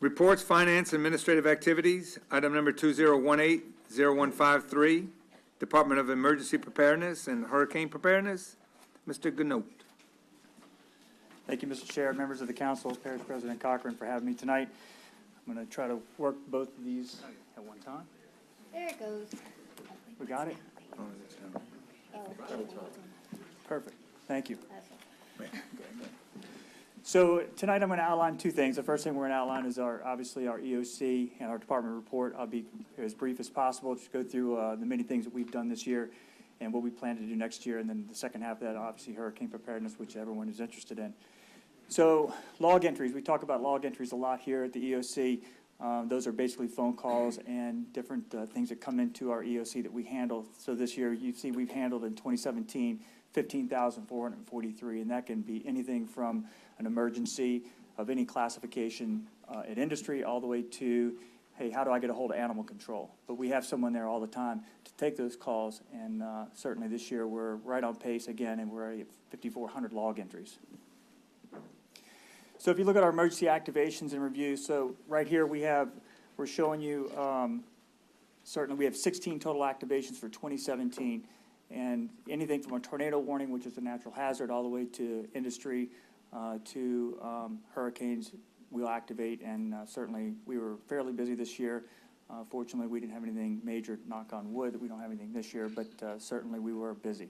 Reports, finance, administrative activities. Item number 2018-0153, Department of Emergency Preparedness and Hurricane Preparedness. Mr. Ganote. Thank you, Mr. Chair, members of the council, Parish President Cochran, for having me tonight. I'm going to try to work both of these at one time. There it goes. We got it? Perfect. Thank you. So tonight I'm going to outline two things. The first thing we're going to outline is obviously our EOC and our department report. I'll be as brief as possible, just go through the many things that we've done this year and what we plan to do next year. And then the second half of that, obviously hurricane preparedness, which everyone is interested in. So log entries, we talk about log entries a lot here at the EOC. Those are basically phone calls and different things that come into our EOC that we handle. So this year, you see we've handled in 2017, 15,443, and that can be anything from an emergency of any classification in industry all the way to, hey, how do I get a hold of animal control? But we have someone there all the time to take those calls, and certainly this year we're right on pace again, and we're already at 5,400 log entries. So if you look at our emergency activations and reviews, so right here we're showing you, certainly we have 16 total activations for 2017, and anything from a tornado warning, which is a natural hazard, all the way to industry, to hurricanes, we'll activate, and certainly we were fairly busy this year. Fortunately, we didn't have anything major, knock on wood, that we don't have anything this year, but certainly we were busy.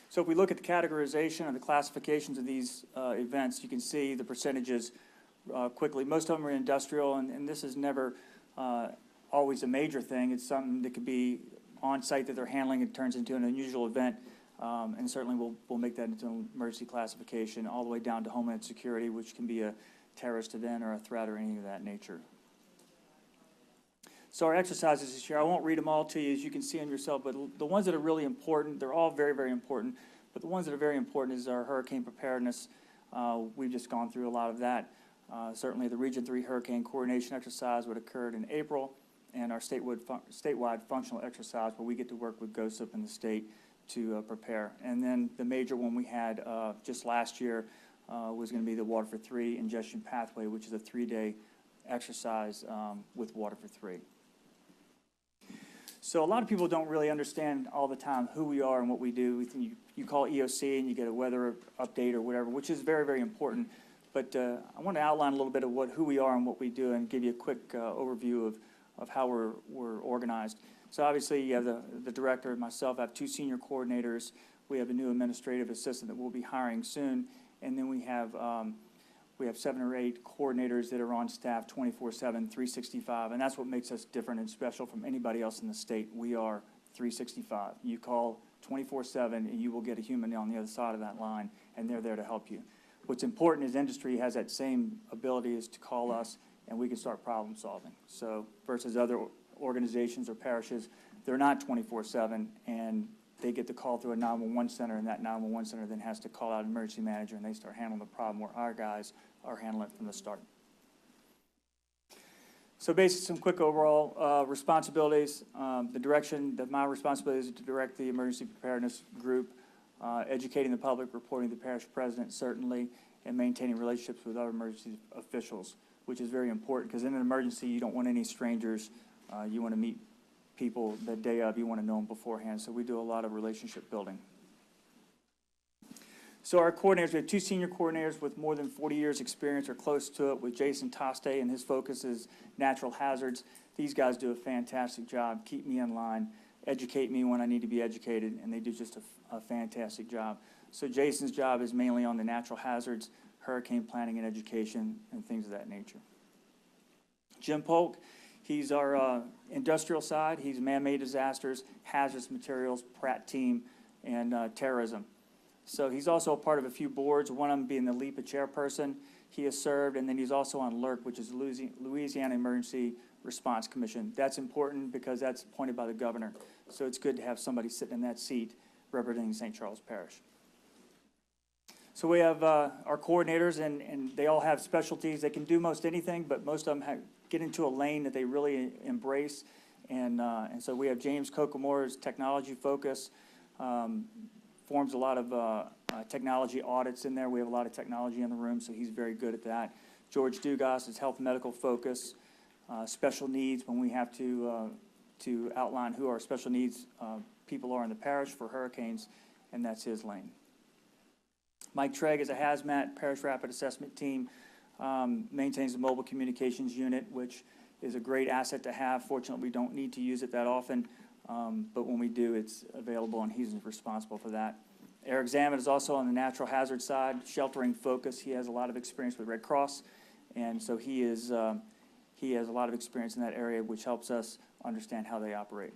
So if we look at the categorization and the classifications of these events, you can see the percentages quickly. Most of them are industrial, and this is never always a major thing. It's something that could be on site that they're handling. It turns into an unusual event, and certainly we'll make that into an emergency classification, all the way down to Homeland Security, which can be a terrorist event or a threat or anything of that nature. So our exercises this year, I won't read them all to you, as you can see on yourself, but the ones that are really important, they're all very, very important, but the ones that are very important is our hurricane preparedness. We've just gone through a lot of that. Certainly the Region 3 Hurricane Coordination Exercise would occurred in April, and our statewide functional exercise where we get to work with GOSIP in the state to prepare. And then the major one we had just last year was going to be the Water for 3 Ingestion Pathway, which is a 3-day exercise with Water for 3. So a lot of people don't really understand all the time who we are and what we do. We think you call EOC and you get a weather update or whatever, which is very, very important. But I want to outline a little bit of who we are and what we do and give you a quick overview of how we're organized. So obviously you have the director and myself. I have 2 senior coordinators. We have a new administrative assistant that we'll be hiring soon. And then we have 7 or 8 coordinators that are on staff 24/7, 365, and that's what makes us different and special from anybody else in the state. We are 365. You call 24/7 and you will get a human on the other side of that line, and they're there to help you. What's important is industry has that same ability as to call us, and we can start problem solving. So versus other organizations or parishes, they're not 24/7, and they get the call through a 911 center, and that 911 center then has to call out an emergency manager, and they start handling the problem where our guys are handling it from the start. So basically some quick overall responsibilities. The direction that my responsibility is to direct the emergency preparedness group, educating the public, reporting to the parish president certainly, and maintaining relationships with other emergency officials, which is very important because in an emergency you don't want any strangers. You want to meet people the day of, you want to know them beforehand. So we do a lot of relationship building. So our coordinators, we have 2 senior coordinators with more than 40 years experience or close to it, with Jason Toste, and his focus is natural hazards. These guys do a fantastic job, keep me in line, educate me when I need to be educated, and they do just a fantastic job. So Jason's job is mainly on the natural hazards, hurricane planning and education, and things of that nature. Jim Polk, he's our industrial side. He's man-made disasters, hazardous materials, Pratt team, and terrorism. So he's also a part of a few boards, one of them being the LEPA chairperson. He has served, and then he's also on LERC, which is Louisiana Emergency Response Commission. That's important because that's appointed by the governor. So it's good to have somebody sitting in that seat representing St. Charles Parish. So we have our coordinators, and they all have specialties. They can do most anything, but most of them get into a lane that they really embrace. And so we have James Kokomore's technology focus, forms a lot of technology audits in there. We have a lot of technology in the room, so he's very good at that. George Dugas is health medical focus, special needs when we have to outline who our special needs people are in the parish for hurricanes, and that's his lane. Mike Tregg is a hazmat parish rapid assessment team, maintains the mobile communications unit, which is a great asset to have. Fortunately, we don't need to use it that often, but when we do, it's available, and he's responsible for that. Eric Zammit is also on the natural hazard side, sheltering focus. He has a lot of experience with Red Cross, and so he has a lot of experience in that area, which helps us understand how they operate.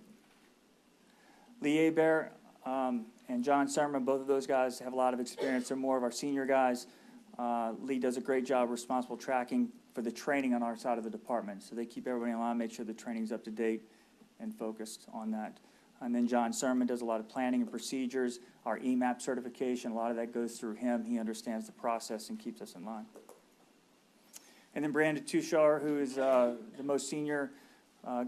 Lee Hebert and John Sermon, both of those guys have a lot of experience. They're more of our senior guys. Lee does a great job responsible tracking for the training on our side of the department. So they keep everybody in line, make sure the training's up to date and focused on that. And then John Sermon does a lot of planning and procedures, our EMAP certification, a lot of that goes through him. He understands the process and keeps us in line. And then Brandon Tushar, who is the most senior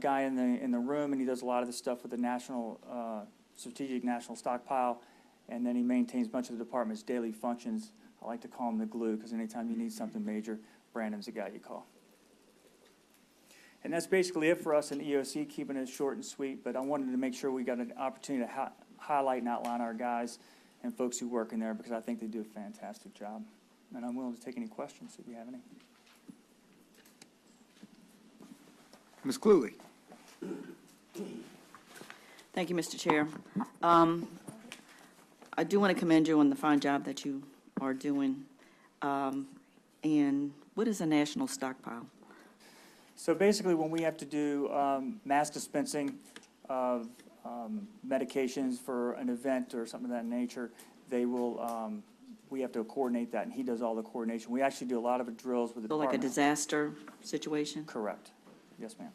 guy in the room, and he does a lot of the stuff with the national strategic national stockpile, and then he maintains much of the department's daily functions. I like to call him the glue, because anytime you need something major, Brandon's the guy you call. And that's basically it for us in EOC, keeping it short and sweet, but I wanted to make sure we got an opportunity to highlight and outline our guys and folks who work in there, because I think they do a fantastic job. And I'm willing to take any questions if you have any. Ms. Cluley. Thank you, Mr. Chair. I do want to commend you on the fine job that you are doing. And what is a national stockpile? So basically, when we have to do mass dispensing of medications for an event or something of that nature, they will, we have to coordinate that, and he does all the coordination. We actually do a lot of drills with the So like a department. disaster situation? Correct. Yes, ma'am.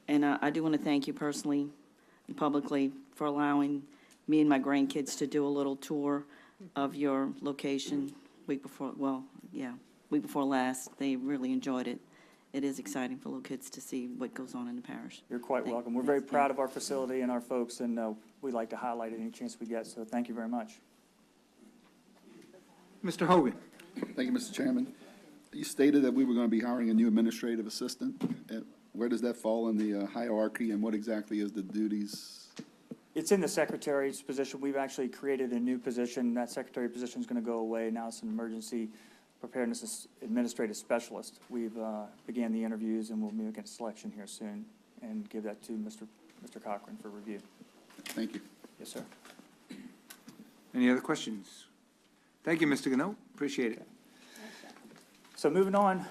And I do want to thank you personally and publicly for allowing me and my grandkids to do a little tour of your location week before last. They really enjoyed it. It is exciting for little kids to see what goes on in the parish. You're quite welcome. We're very proud of our facility and our folks, and we like to highlight it any chance we get, so thank you very much. Mr. Hogan. Thank you, Mr. Chairman. You stated that we were going to be hiring a new administrative assistant. Where does that fall in the hierarchy, and what exactly is the duties? It's in the secretary's position. We've actually created a new position. That secretary position is going to go away. Now it's an emergency preparedness administrative specialist. We've began the interviews, and we'll make a selection here soon and give that to Mr. Cochran for review. Thank you. Yes, sir. Any other questions? Thank you, Mr. Gano. Appreciate it. So moving on,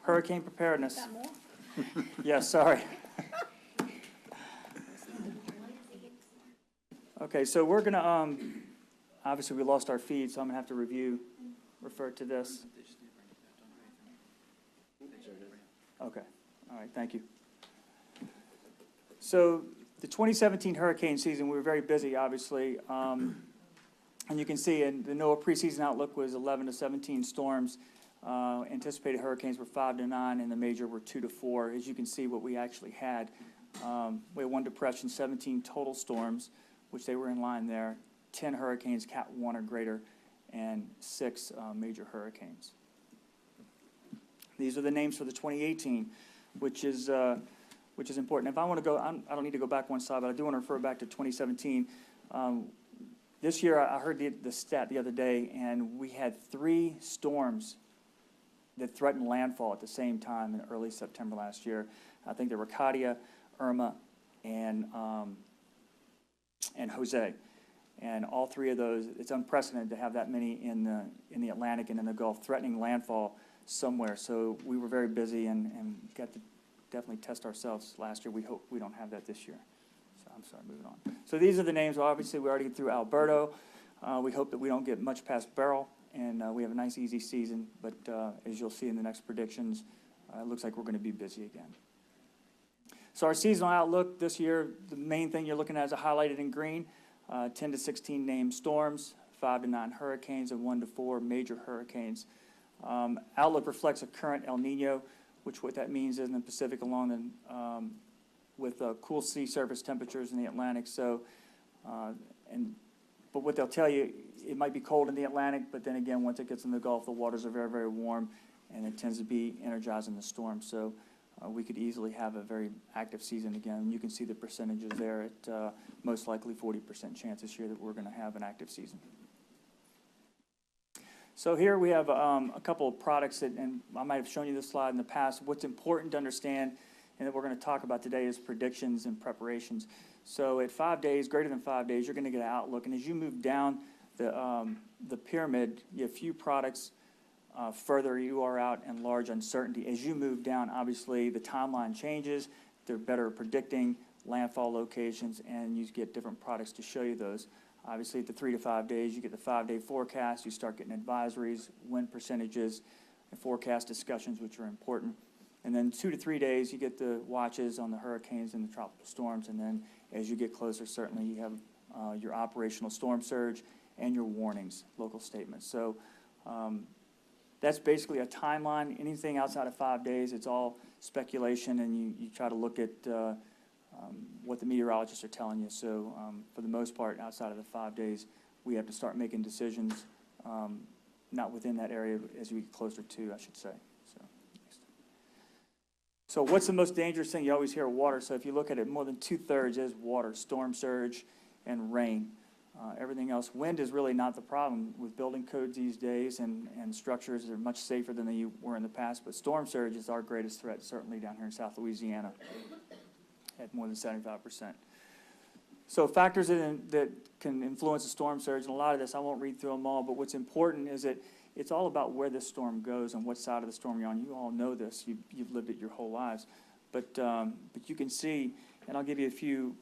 hurricane preparedness. Yes, sorry. Okay, so we're going to, obviously we lost our feed, so I'm going to have to refer to this. Okay, all right, thank you. So the 2017 hurricane season, we were very busy, obviously. And you can see in the NOAA preseason outlook was 11 to 17 storms. Anticipated hurricanes were 5 to 9, and the major were 2 to 4. As you can see, what we actually had, we had 1 depression, 17 total storms, which they were in line there, 10 hurricanes, Cat 1 or greater, and 6 major hurricanes. These are the names for the 2018, which is important. If I want to go, I don't need to go back one slide, but I do want to refer back to 2017. This year, I heard the stat the other day, and we had 3 storms that threatened landfall at the same time in early September last year. I think there were Katia, Irma, and Jose. And all 3 of those, it's unprecedented to have that many in the Atlantic and in the Gulf threatening landfall somewhere. So we were very busy and got to definitely test ourselves last year. We hope we don't have that this year. So I'm sorry, moving on. So these are the names. Well, obviously, we already get through Alberto. We hope that we don't get much past Beryl, and we have a nice, easy season. But as you'll see in the next predictions, it looks like we're going to be busy again. So our seasonal outlook this year, the main thing you're looking at is highlighted in green, 10 to 16 named storms, 5 to 9 hurricanes, and 1 to 4 major hurricanes. Outlook reflects a current El Nino, which what that means is in the Pacific along the, with cool sea surface temperatures in the Atlantic. So, and But what they'll tell you, it might be cold in the Atlantic, but then again, once it gets in the Gulf, the waters are very, very warm, and it tends to be energizing the storm. So we could easily have a very active season again. You can see the percentages there at most likely 40% chance this year that we're going to have an active season. So here we have a couple of products that, and I might have shown you this slide in the past. What's important to understand and that we're going to talk about today is predictions and preparations. So at 5 days, greater than 5 days, you're going to get an outlook. And as you move down the pyramid, you have few products. Further you are out in large uncertainty. As you move down, obviously the timeline changes. They're better at predicting landfall locations, and you get different products to show you those. Obviously, at the 3 to 5 days, you get the 5-day forecast. You start getting advisories, wind percentages, and forecast discussions, which are important. And then 2 to 3 days, you get the watches on the hurricanes and the tropical storms. And then as you get closer, certainly you have your operational storm surge and your warnings, local statements. So that's basically a timeline. Anything outside of 5 days, it's all speculation, and you try to look at what the meteorologists are telling you. So for the most part, outside of the 5 days, we have to start making decisions, not within that area as we get closer to, I should say. So what's the most dangerous thing? You always hear water. So if you look at it, more than 2/3 is water, storm surge, and rain. Everything else, wind is really not the problem with building codes these days, and structures are much safer than they were in the past. But storm surge is our greatest threat, certainly down here in South Louisiana, at more than 75%. So factors that can influence a storm surge, and a lot of this, I won't read through them all, but what's important is that it's all about where the storm goes and what side of the storm you're on. You all know this. You've lived it your whole lives. But you can see, and I'll give you a few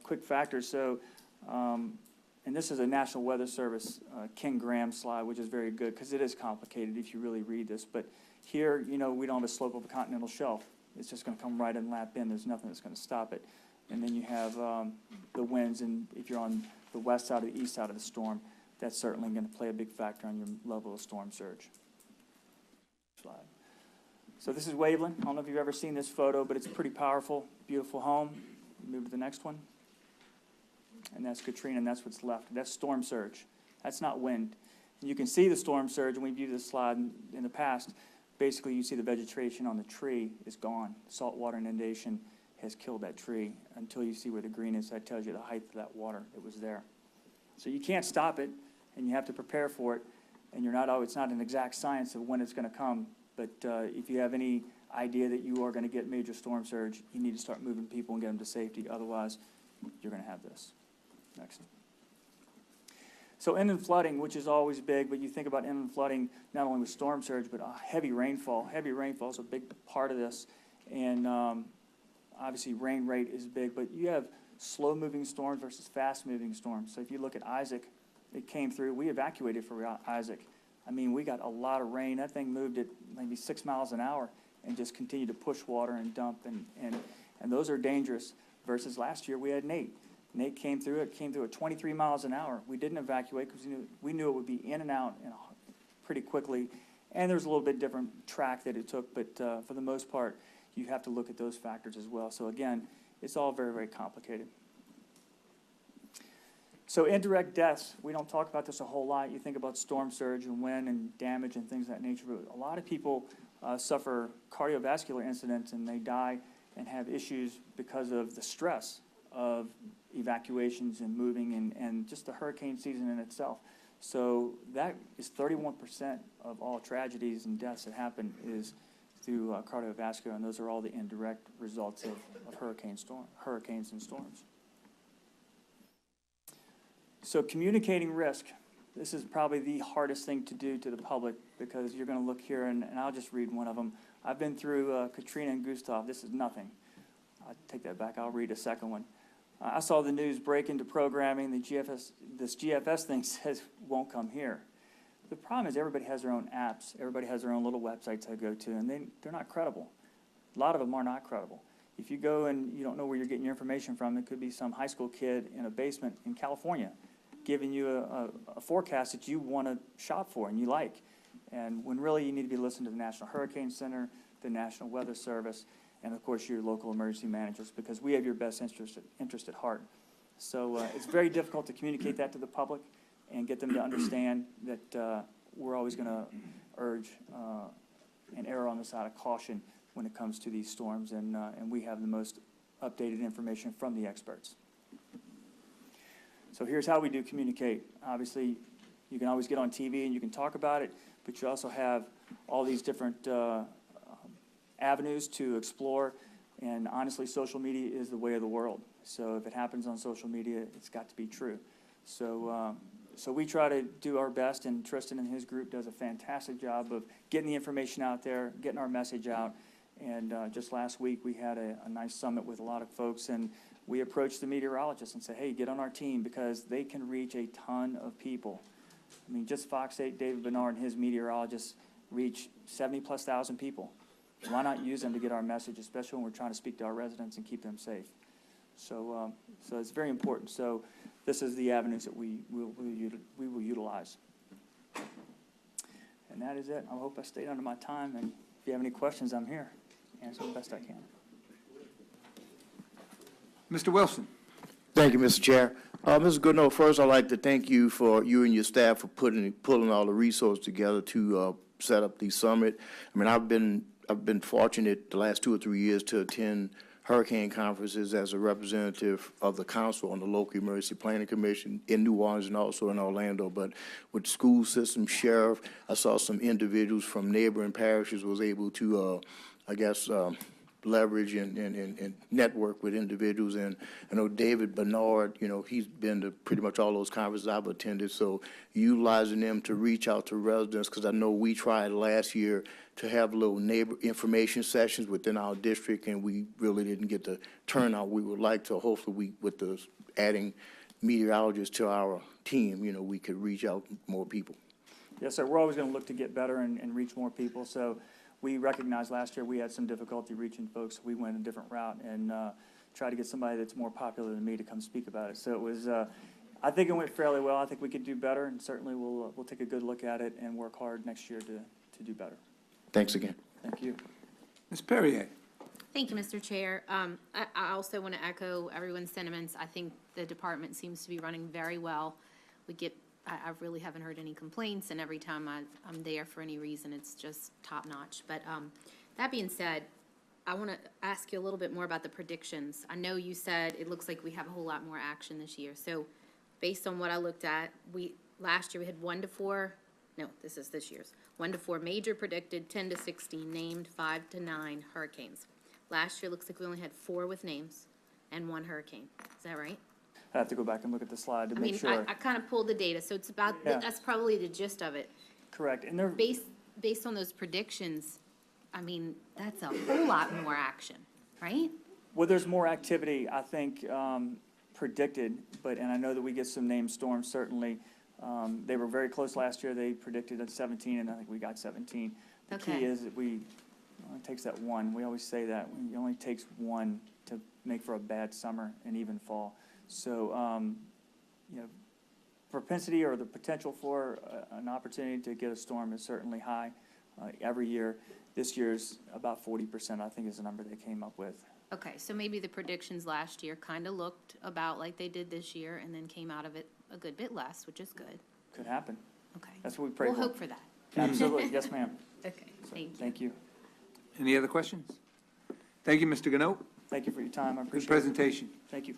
quick factors. So, and this is a National Weather Service Ken Graham slide, which is very good because it is complicated if you really read this. But here, we don't have a slope of a continental shelf. It's just going to come right and lap in. There's nothing that's going to stop it. And then you have the winds, and if you're on the west side or the east side of the storm, that's certainly going to play a big factor on your level of storm surge. Slide. So this is Waveland. I don't know if you've ever seen this photo, but it's a pretty powerful, beautiful home. Move to the next one. And that's Katrina, and that's what's left. That's storm surge. That's not wind. And you can see the storm surge, and we viewed this slide in the past. Basically, you see the vegetation on the tree is gone. Saltwater inundation has killed that tree until you see where the green is. That tells you the height of that water that was there. So you can't stop it, and you have to prepare for it. And it's not an exact science of when it's going to come. But if you have any idea that you are going to get major storm surge, you need to start moving people and get them to safety. Otherwise, you're going to have this. Next. So inland flooding, which is always big, but you think about inland flooding not only with storm surge, but heavy rainfall. Heavy rainfall is a big part of this. And obviously rain rate is big, but you have slow-moving storms versus fast-moving storms. So if you look at Isaac, it came through. We evacuated for Isaac. I mean, we got a lot of rain. That thing moved at maybe 6 miles an hour and just continued to push water and dump, and those are dangerous. Versus last year, we had Nate. Nate came through. It came through at 23 miles an hour. We didn't evacuate because we knew it would be in and out pretty quickly. And there's a little bit different track that it took, but for the most part, you have to look at those factors as well. So again, it's all very, very complicated. So indirect deaths, we don't talk about this a whole lot. You think about storm surge and wind and damage and things of that nature, but a lot of people suffer cardiovascular incidents and they die and have issues because of the stress of evacuations and moving and just the hurricane season in itself. So that is 31% of all tragedies and deaths that happen is through cardiovascular, and those are all the indirect results of hurricanes and storms. So communicating risk. This is probably the hardest thing to do to the public because you're going to look here, and I'll just read one of them. I've been through Katrina and Gustav. This is nothing. I'll take that back. I'll read a second one. I saw the news break into programming. This GFS thing says won't come here. The problem is everybody has their own apps. Everybody has their own little websites to go to, and they're not credible. A lot of them are not credible. If you go and you don't know where you're getting your information from, it could be some high school kid in a basement in California giving you a forecast that you want to shop for and you like. And when really you need to be listening to the National Hurricane Center, the National Weather Service, and of course your local emergency managers, because we have your best interest at heart. So it's very difficult to communicate that to the public and get them to understand that we're always going to urge an error on the side of caution when it comes to these storms, and we have the most updated information from the experts. So here's how we do communicate. Obviously, you can always get on TV and you can talk about it, but you also have all these different avenues to explore, and honestly, social media is the way of the world. So if it happens on social media, it's got to be true. So we try to do our best, and Tristan and his group does a fantastic job of getting the information out there, getting our message out. And just last week, we had a nice summit with a lot of folks, and we approached the meteorologists and said, hey, get on our team, because they can reach a ton of people. I mean, just Fox 8, David Bernard and his meteorologists reach 70+ thousand people. Why not use them to get our message, especially when we're trying to speak to our residents and keep them safe? So it's very important. So this is the avenues that we will utilize. And that is it. I hope I stayed under my time, and if you have any questions, I'm here. Answer the best I can. Mr. Wilson? Thank you, Mr. Chair. Mr. Goodnow, first I'd like to thank you and your staff for pulling all the resources together to set up the summit. I mean, I've been fortunate the last 2 or 3 years to attend hurricane conferences as a representative of the council on the local emergency planning commission in New Orleans and also in Orlando. But with the school system, sheriff, I saw some individuals from neighboring parishes was able to, leverage and network with individuals. And I know David Bernard, he's been to pretty much all those conferences I've attended. So utilizing them to reach out to residents, because I know we tried last year to have little neighbor information sessions within our district, and we really didn't get the turnout we would like to. Hopefully, with the adding meteorologists to our team, we could reach out more people. Yes, sir. We're always going to look to get better and reach more people. So we recognized last year we had some difficulty reaching folks. We went a different route and tried to get somebody that's more popular than me to come speak about it. So it was, I think it went fairly well. I think we could do better, and certainly we'll take a good look at it and work hard next year to do better. Thanks again. Thank you. Ms. Perrier? Thank you, Mr. Chair. I also want to echo everyone's sentiments. I think the department seems to be running very well. I really haven't heard any complaints, and every time I'm there for any reason, it's just top-notch. But that being said, I want to ask you a little bit more about the predictions. I know you said it looks like we have a whole lot more action this year. So based on what I looked at, last year we had 1 to 4. No, this is this year's. 1 to 4 major predicted, 10 to 16 named, 5 to 9 hurricanes. Last year, looks like we only had 4 with names and 1 hurricane. Is that right? I have to go back and look at the slide to make sure. I kind of pulled the data, so it's about, Yeah. that's probably the gist of it. Correct. And they're, Based on those predictions, I mean, that's a whole lot more action, right? well, there's more activity, I think, predicted, and I know that we get some named storms, certainly. They were very close last year. They predicted at 17, and I think we got 17. The Okay. key is that it only takes that one. We always say that. It only takes one to make for a bad summer and even fall. So, propensity or the potential for an opportunity to get a storm is certainly high every year. This year's about 40%, I think, is the number they came up with. Okay, so maybe the predictions last year kind of looked about like they did this year and then came out of it a good bit less, which is good. Could happen. Okay. That's what we pray We'll for. hope for that. Absolutely. Yes, ma'am. Okay, So, thank you. Thank you. Any other questions? Thank you, Mr. Gano. Thank you for your time. I Good appreciate it. presentation. Thank you.